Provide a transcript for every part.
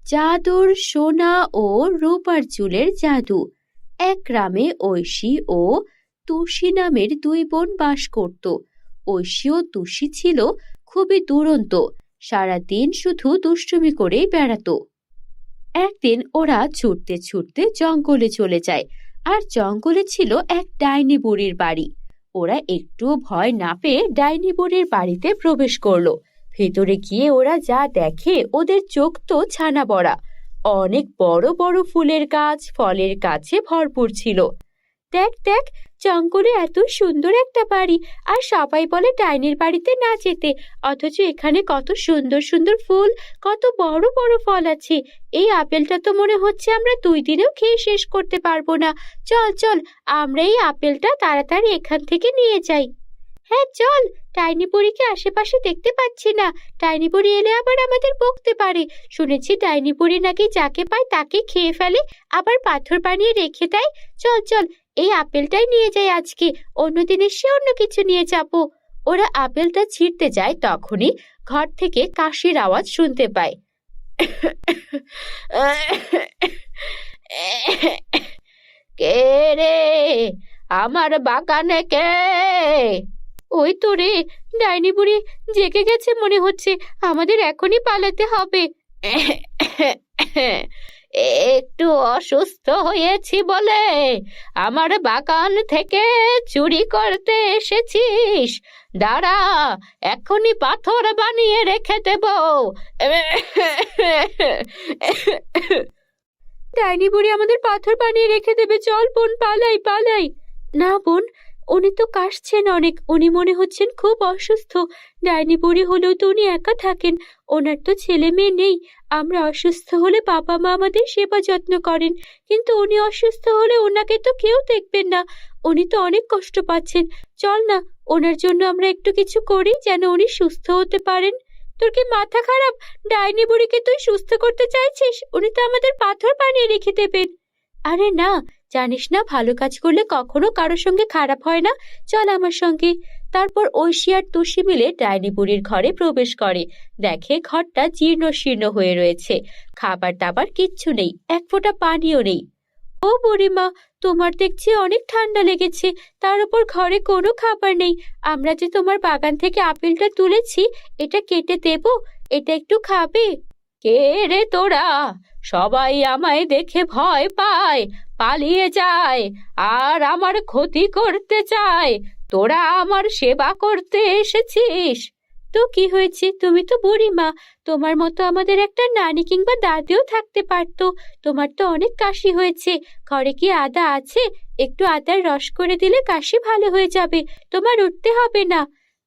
জাদুর সোনা ও রূপার চুলের জাদু। এক গ্রামে ঐশী ও তুষি নামের দুই বোন বাস করত। ঐশী ও তুষি ছিল খুবই দুরন্ত, সারাদিন শুধু দুষ্টুমি করেই বেড়াতো। একদিন ওরা ছুটতে ছুটতে জঙ্গলে চলে যায়, আর জঙ্গলে ছিল এক ডাইনি বুড়ির বাড়ি। ওরা একটুও ভয় না পেয়ে ডাইনি বুড়ির বাড়িতে প্রবেশ করলো। ভেতরে গিয়ে ওরা যা দেখে, ওদের চোখ তো ছানা বড়া। অনেক বড় বড় ফুলের গাছ, ফলের গাছে ভরপুর ছিল। দেখ দেখ, জঙ্গলে এত সুন্দর একটা বাড়ি, আর সবাই বলে ডাইনির বাড়িতে না যেতে, অথচ এখানে কত সুন্দর সুন্দর ফুল, কত বড় বড় ফল আছে। এই আপেলটা তো মনে হচ্ছে আমরা 2 দিনেও খেয়ে শেষ করতে পারবো না। চল চল, আমরা এই আপেলটা তাড়াতাড়ি এখান থেকে নিয়ে যাই। হ্যাঁ চল, ডাইনি বুড়িকে আশেপাশে দেখতে পাচ্ছি না। ডাইনি বুড়ি এলে আবার আমাদের বকতে পারে। শুনেছি ডাইনি বুড়ি নাকি যাকে পায় তাকে খেয়ে ফেলে, আবার পাথর বানিয়ে রেখে দেয়। চল চল, এই আপেলটাই নিয়ে যাই আজকে, অন্যদিন এসে অন্য কিছু নিয়ে যাবো। ওরা আপেলটা ছিঁড়তে যায়, তখনই ঘর থেকে কাশির আওয়াজ শুনতে পায়। কে রে, আমার বাগানে কে? ওই তো রে, ডাইনি বুড়ি জেগে গেছে মনে হচ্ছে, আমাদের এখনই পালাতে হবে। একটু অসুস্থ হয়েছি বলে আমার বাগান থেকে চুরি করতে এসেছিস? দাঁড়া, এখনই পাথর বানিয়ে রেখে দেব। ডাইনি বুড়ি আমাদের পাথর বানিয়ে রেখে দেবে, চল বোন পালাই পালাই। না বোন, উনি তো কাশছেন অনেক, উনি মনে হচ্ছেন খুব অসুস্থ। ডাইনি বুড়ি হলেও তো উনি একা থাকেন, ওনার তো ছেলে মেয়ে নেই। আমরা অসুস্থ হলে বাবা মা আমাদের সেবা যত্ন করেন, কিন্তু উনি অসুস্থ হলে ওনাকে তো কেউ দেখবেন না। উনি তো অনেক কষ্ট পাচ্ছেন। চল না, ওনার জন্য আমরা একটু কিছু করি, যেন উনি সুস্থ হতে পারেন। তোর কি মাথা খারাপ? ডাইনি বুড়িকে তুই সুস্থ করতে চাইছিস? উনি তো আমাদের পাথর বানিয়ে রেখে দেবেন। আরে না, জানিস না ভালো কাজ করলে কখনো কারোর সঙ্গে খারাপ হয় না। চল আমার সঙ্গে। তারপর ঐশী আর তুষি মিলে ডাইনি বুড়ির ঘরে প্রবেশ করে। দেখে ঘরটা জীর্ণ শীর্ণ হয়ে রয়েছে, খাবার দাবার কিচ্ছু নেই, এক ফোঁটা পানিও নেই। ও বুড়িমা, তোমার দেখছি অনেক ঠান্ডা লেগেছে, তার উপর ঘরে কোনো খাবার নেই। আমরা যে তোমার বাগান থেকে আপেলটা তুলেছি, এটা কেটে দেব, এটা একটু খাবে? কে রে তোরা? সবাই আমায় দেখে ভয় পায়, পালিয়ে যায়, আর আমার ক্ষতি করতে চায়। তোরা আমার সেবা করতে এসেছিস? তো কি হয়েছে, তুমি তো বুড়িমা, তোমার মতো আমাদের একটা নানি কিংবা দাদিও থাকতে পারতো। তোমার তো অনেক কাশি হয়েছে, ঘরে কি আদা আছে? একটু আদার রস করে দিলে কাশি ভালো হয়ে যাবে, তোমার উঠতে হবে না।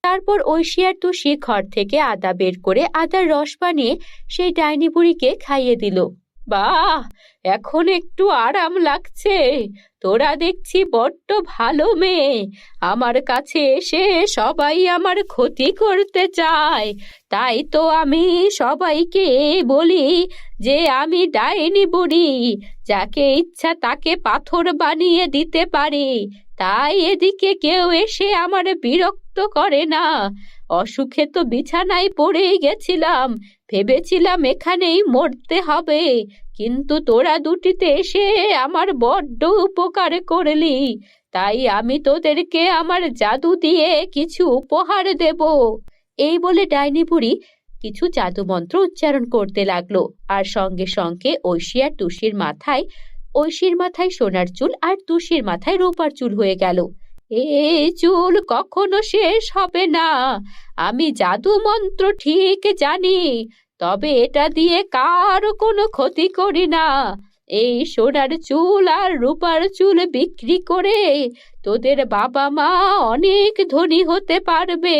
তারপর ঐশী আর তুষি ঘর থেকে আদা বের করে আদার রস বানিয়ে সেই ডাইনি বুড়িকে খাইয়ে দিল। বাহ, এখন একটু আরাম লাগছে। তোরা দেখছি বড্ড ভালো মেয়ে, আমার কাছে এসে সবাই আমার ক্ষতি করতে চায়। তাই তো আমি সবাইকে বলি যে আমি ডাইনি বুড়ি, যাকে ইচ্ছা তাকে পাথর বানিয়ে দিতে পারি। তাই এদিকে কেউ এসে আমার বিরক্ত করে না। অসুখে তো বিছানায় পড়েই গেছিলাম, ভেবেছিলাম এখানেই মরতে হবে, কিন্তু তোরা দুটিতে এসে আমার বড্ড উপকার করলি। তাই আমি তোদেরকে আমার জাদু দিয়ে কিছু উপহার দেব। এই বলে ডাইনি বুড়ি কিছু জাদু মন্ত্র উচ্চারণ করতে লাগলো, আর সঙ্গে সঙ্গে ঐশীর মাথায় সোনার চুল আর তুষির মাথায় রূপার চুল হয়ে গেল। এই চুল কখনো শেষ হবে না। আমি জাদু মন্ত্র ঠিক জানি, তবে এটা দিয়ে কারো কোনো ক্ষতি করি না। এই সোনার চুল আর রূপার চুল বিক্রি করে তোদের বাবা মা অনেক ধনী হতে পারবে।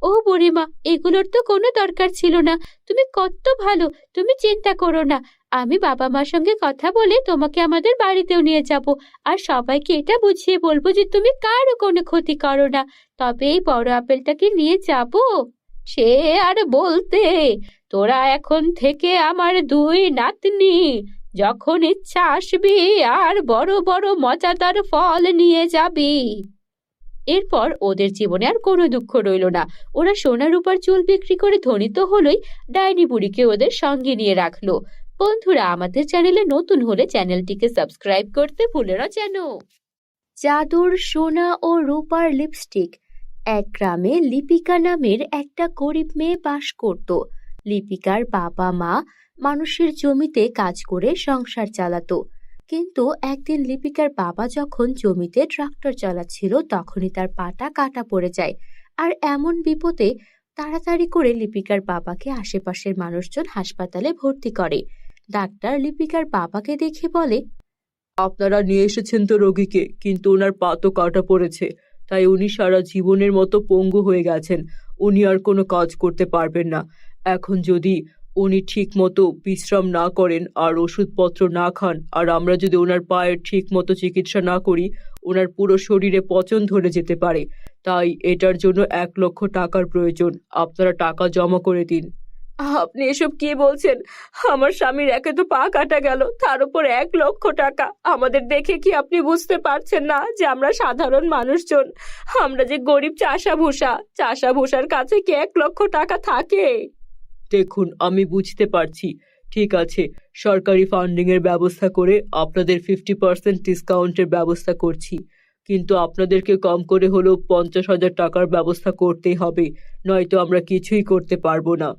ও বুড়িমা, এগুলোর তো কোনো দরকার ছিল না, তুমি কত ভালো। তুমি চিন্তা করো না, আমি বাবা মার সঙ্গে কথা বলে তোমাকে আমাদের বাড়িতেও নিয়ে যাব, আর সবাইকে এটা বুঝিয়ে বলবো যে তুমি কারো কোনো ক্ষতি করো না। তবে এই বড় আপেলটাকে নিয়ে যাব। সে আর বলতে, তোরা এখন থেকে আমার দুই নাতনি, যখন ইচ্ছা আসবি আর বড় বড় মজাদার ফল নিয়ে যাবি। এরপর ওদের জীবনে আর কোনো দুঃখ রইল না। ওরা সোনা রূপার চুল বিক্রি করে ধনী তো হলোই, ডাইনি বুড়িকে ওদের সঙ্গে নিয়ে রাখলো। বন্ধুরা, আমাদের চ্যানেলে নতুন হলে চ্যানেলটিকে সাবস্ক্রাইব করতে ভুলো না যেন। জাদুর সোনা ও রূপার লিপস্টিক। এক গ্রামে লিপিকা নামের একটা গরিব মেয়ে বাস করত। লিপিকার বাবা মা মানুষের জমিতে কাজ করে সংসার চালাতো। কিন্তু একদিন লিপিকার বাবা যখন জমিতে ট্রাক্টর চালাচ্ছিল তখনই তার পাটা কাটা পড়ে যায়। আর এমন বিপদে তাড়াতাড়ি করে লিপিকার বাবাকে আশেপাশের মানুষজন হাসপাতালে ভর্তি করে। ডাক্তার লিপিকার বাবাকে দেখে বলে, আপনারা নিয়ে এসেছেন তো রোগীকে, কিন্তু ওনার পা তো কাটা পড়েছে, তাই উনি সারা জীবনের মতো পঙ্গু হয়ে গেছেন। উনি আর কোনো কাজ করতে পারবেন না। এখন যদি উনি ঠিক মতো বিশ্রাম না করেন আর ওষুধপত্র না খান, আর আমরা যদি ওনার পায়ের ঠিক মতো চিকিৎসা না করি, ওনার পুরো শরীরে পচন ধরে যেতে পারে। তাই এটার জন্য 1 লক্ষ টাকার প্রয়োজন। আপনারা টাকা জমা করে দিন। আপনি এসব কি বলছেন? আমার স্বামীর একে তো পা কাটা গেল, তার উপর 1 লক্ষ টাকা। আমাদের দেখে কি আপনি বুঝতে পারছেন না যে আমরা সাধারণ মানুষজন? আমরা যে গরিব চাষাভূষার কাছে কি 1 লক্ষ টাকা থাকে? দেখুন, আমি বুঝতে পারছি। ঠিক আছে, সরকারি ফান্ডিং এর ব্যবস্থা করে আপনাদের 50% ডিসকাউন্টের ব্যবস্থা করছি, কিন্তু আপনাদেরকে কম করে হলেও 50,000 টাকার ব্যবস্থা করতেই হবে, নয়তো আমরা কিছুই করতে পারবো না।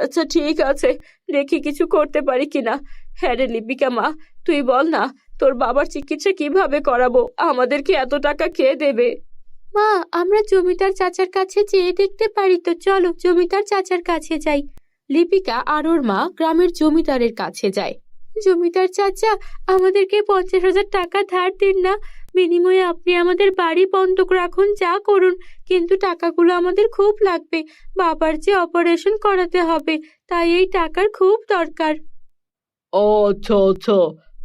আচ্ছা ঠিক আছে, দেখি কিছু করতে পারি কিনা। হ্যাঁ রে লিপিকা মা, তুই বল না, তোর বাবার চিকিৎসা কিভাবে করাবো? আমাদেরকে এত টাকা কে দেবে? মা, আমরা জমিদার চাচার কাছে যেয়ে দেখতে পারি তো, চলো জমিদার চাচার কাছে যাই। লিপিকা আর ওর মা গ্রামের জমিদারের কাছে যায়। জমিদার চাচা, আমাদেরকে 50,000 টাকা ধার দিন না, বিনিময়ে আপনি আমাদের বাড়ি বন্ধক রাখুন, যা করুন, কিন্তু টাকাগুলো আমাদের খুব লাগবে। বাবার যে অপারেশন করাতে হবে, তাই এই টাকার খুব দরকার। ও আচ্ছা আচ্ছা,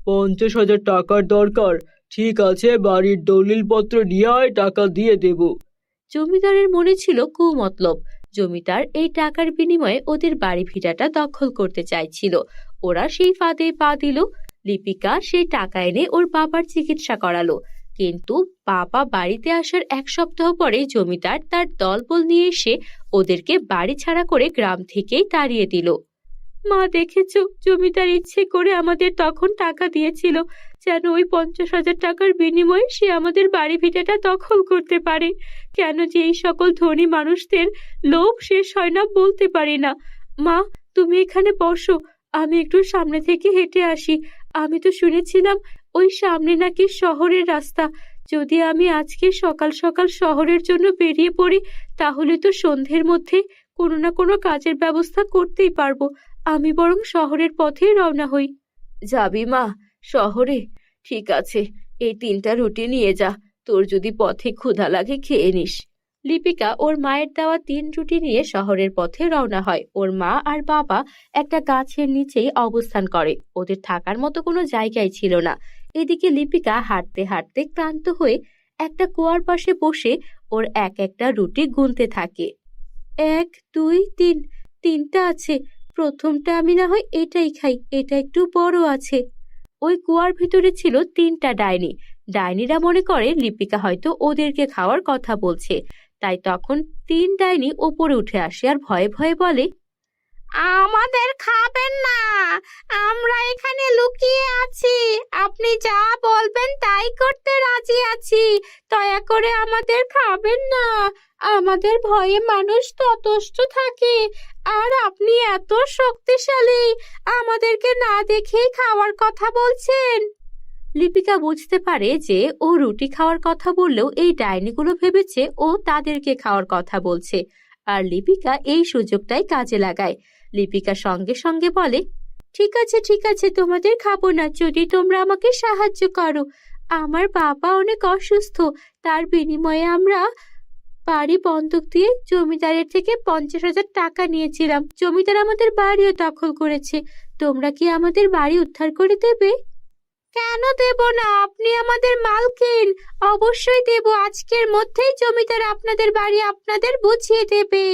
50,000 টাকার দরকার। ঠিক আছে, বাড়ির দলিলপত্র নিয়ে আয়, টাকা দিয়ে দেব। জমিদারের মনে ছিল কুমতলব। জমিদার এই টাকার বিনিময়ে ওদের বাড়ি ভিটাটা দখল করতে চাইছিল। ওরা সেই ফাঁদে পা দিল। লিপিকা সেই টাকা এনে ওর বাবার চিকিৎসা করালো। কিন্তু বাবা বাড়িতে আসার 1 সপ্তাহ পরে জমিদার তার দলবল নিয়ে এসে ওদেরকে বাড়ি ছাড়া করে গ্রাম থেকেই তাড়িয়ে দিল। মা, দেখেছো, জমিদার ইচ্ছে করে আমাদের তখন টাকা দিয়েছিল, যেন ওই 50,000 টাকার বিনিময়ে সে আমাদের বাড়ি ভিটাটা দখল করতে পারে। কেন যে এই সকল ধনী মানুষদের লোভ শেষ হয় না বলতে পারি না। মা, তুমি এখানে বসো, আমি একটু সামনে থেকে হেঁটে আসি। আমি তো শুনেছিলাম ওই সামনে নাকি শহরের রাস্তা। যদি আমি আজকে সকাল সকাল শহরের জন্য বেরিয়ে পড়ি, তাহলে তো সন্ধ্যের মধ্যে কোনো না কোনো কাজের ব্যবস্থা করতেই পারবো। আমি বরং শহরের পথেই রওনা হই। যাবি মা শহরে? ঠিক আছে, এই 3টা রুটি নিয়ে যা, তোর যদি পথে ক্ষুধা লাগে খেয়ে নিস। লিপিকা ওর মায়ের দেওয়া 3 রুটি নিয়ে শহরের পথে রওনা হয়। ওর মা আর বাবা একটা গাছের নিচেই অবস্থান করে। ওদের থাকার মতো কোনো জায়গাই ছিল না। এদিকে লিপিকা হাঁটতে হাঁটতে ক্লান্ত হয়ে একটা কুয়ার পাশে বসে ওর একটা রুটি গুনতে থাকে। 1, 2, 3, 3টা আছে। প্রথমটা আমি না হয় এটাই খাই, এটা একটু বড় আছে। ওই কুয়ার ভিতরে ছিল 3টা ডাইনি। ডাইনিরা মনে করে লিপিকা হয়তো ওদেরকে খাওয়ার কথা বলছে, তাই তখন 3 ডাইনি ওপরে উঠে আসে আর ভয়ে ভয়ে বলে, আমাদের খাবেন না, আমরা এখানে লুকিয়ে আছি, আপনি যা বলবেন তাই করতে রাজি আছি, দয়া করে আমাদের খাবেন না, আমাদের ভয়ে মানুষ ততষ্ট থাকে, আর আপনি এত শক্তিশালী, আমাদেরকে না দেখেই খাওয়ার কথা বলছেন। লিপিকা বুঝতে পারে যে ও রুটি খাওয়ার কথা বললেও এই ডাইনিগুলো ভেবেছে ও তাদেরকে খাওয়ার কথা বলছে, আর লিপিকা এই সুযোগটাই কাজে লাগায়। লিপিকা সঙ্গে সঙ্গে বলে, ঠিক আছে, তোমাদের খাবো না, যদি তোমরা আমাকে সাহায্য করো। আমার বাবা অনেক অসুস্থ, তার বিনিময়ে আমরা বাড়ি বন্ধক দিয়ে জমিদারের থেকে 50,000 টাকা নিয়েছিলাম। জমিদার আমাদের বাড়িও দখল করেছে। তোমরা কি আমাদের বাড়ি উদ্ধার করে দেবে? কেন দেব না, আপনি আমাদের মালকিন, অবশ্যই দেব। আজকের মধ্যেই জমিদার আপনাদের বাড়ি আপনাদের বুঝিয়ে দেবে।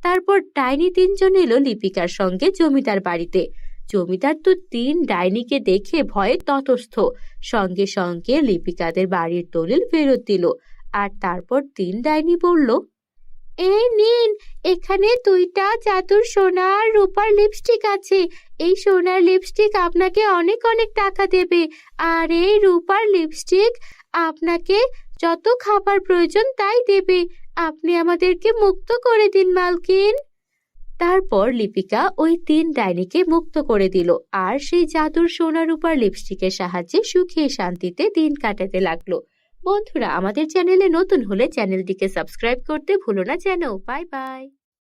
তারপর ডাইনি 3 জন এলো লিপিকার সঙ্গে জমিদার বাড়িতে। জমিদার তো 3 ডাইনিকে দেখে ভয়ে ততস্থ। সঙ্গে সঙ্গে লিপিকাদের বাড়ির দলিল ফেরত দিল। আর তারপর 3 ডাইনি বলল, এই নিন, এখানে 2টা জাদুর সোনা আর রূপার লিপস্টিক আছে। এই সোনার লিপস্টিক আপনাকে অনেক অনেক টাকা দেবে, আর এই রূপার লিপস্টিক আপনাকে যত খাবার প্রয়োজন তাই দেবে। আপনি আমাদেরকে মুক্ত করে দিন মালকিন। তারপর লিপিকা ওই 3 ডাইনিকে মুক্ত করে দিল, আর সেই জাদুর সোনা রূপার লিপস্টিকের সাহায্যে সুখে শান্তিতে দিন কাটাতে লাগলো। বন্ধুরা, আমাদের চ্যানেলে নতুন হলে চ্যানেলটিকে সাবস্ক্রাইব করতে ভুলো না যেন। Bye bye.